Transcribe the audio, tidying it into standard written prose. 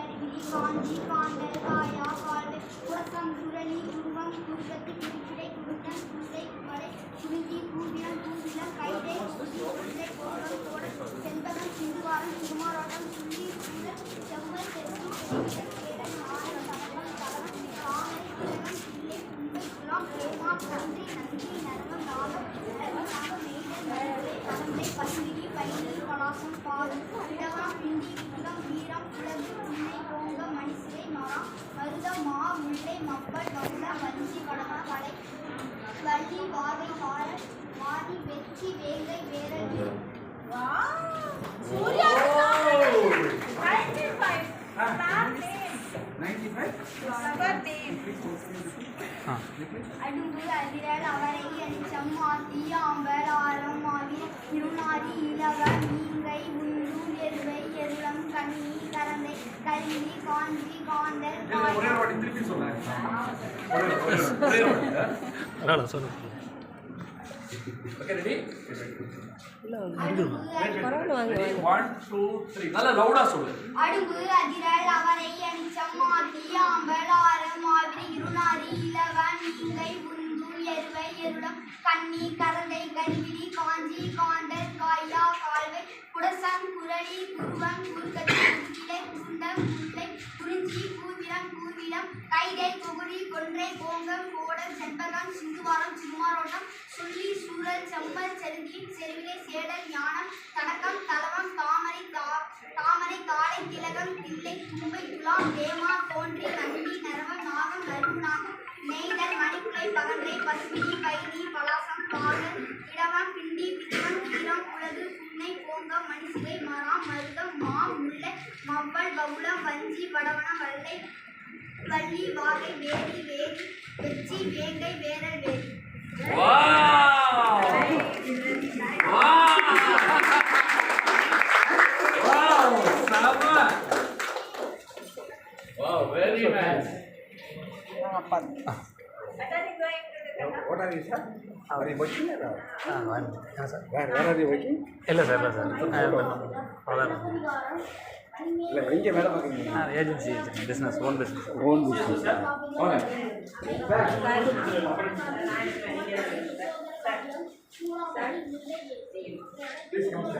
கருவிழி காஞ்சி காண்டல் காயா கால்வை குரக்கம் குரளி குருவம் குருகத்து குறுக்கிடை குருட்டன் குருதை மலை குறிஞ்சி பூவினம் பூவினம் கைதை குருதி குருதை கோலம் கோட செண்பகம் சிந்துவாரம் திருமாரோட்டம் சுள்ளி சூழல் செவ்வல் தெற்கு கேடன் ஆடல் தலவம் தலவம் காலை கிழவன் பிள்ளை கும்பை குலாம் பிரேமா நன்றி நன்றி நரவம் நாகம் நரவம் மெய்தல் நரவை கலந்தை பசுவிரி பைனி பலாசம் பால் இடவம் பிண்டி குலம் வீரம் குலகு புன்னை கோங்க மணிசிலை மரம் மருதம் மா முல்லை மப்பல் வவுள வஞ்சி வடம வளை வள்ளி வாகை வார வாதி வெச்சி வேங்கை வேரல் அடும்பு அதிரல் அவரை அணிச்சம் மாத்தி ஆம்பல் ஆரம் மாவி இருநாரி இளவன் நீங்கை உண்டு எருவை எருளம் கண்ணி கரந்தை கருவி காஞ்சி காண்டல் Okay, ready? One, two, three. நல்லா லவுடா சொல்லு. அடும்பு அதிரல் அவரை அணிச்சம் மாத்தி ஆம்பல் ஆரம் மாவி இருநாரி இளவன் நீங்கை உண்டு எருவை எருளம் கண்ணி கரந்தை கருவிழி காஞ்சி காண்டல் காயா கால்வை குடசம் குரளி குருவம் குறுக்கத்தி குறுக்கிடை குருண்டம் முல்லை குறிஞ்சி பூவினம் பூவினம் கைதை குகுடி கொன்றை கோங்கம் கோடல் செண்பகம் சிந்துவாரம் திருமாரோட்டம் சொல்லி சூழல் செம்பல் செருந்தி செருவிலை சேடல் ஞானம் தடக்கம் தலவம் தாமரை காலை திலகம் தில்லை தும்பை துலாம் தேமா தோன்றி நந்தி நரவம் நாகம் நறுநாகம் நெய்தல் மணிப்புலை பகன்றை பசுவினி பைனி பலாசம் பாகல் இடவம் பிண்டி பித்தம் கீரம் உலகு புன்னை கோங்கம் மணிசிலை மரம் மருதம் மா முல்லை மவ்வல் பவுளம் வஞ்சி வடவன வல்லை வள்ளி வாகை வேதி வேதி வெச்சி வேங்கை வேரல் வேதி. Wow, very nice. What are you, sir? Are you working or not? sir. Where are you working? ಇಲ್ಲ ಸರ್ எங்கே வேலை பார்க்குறீங்க? Agency business own business own business. Please come.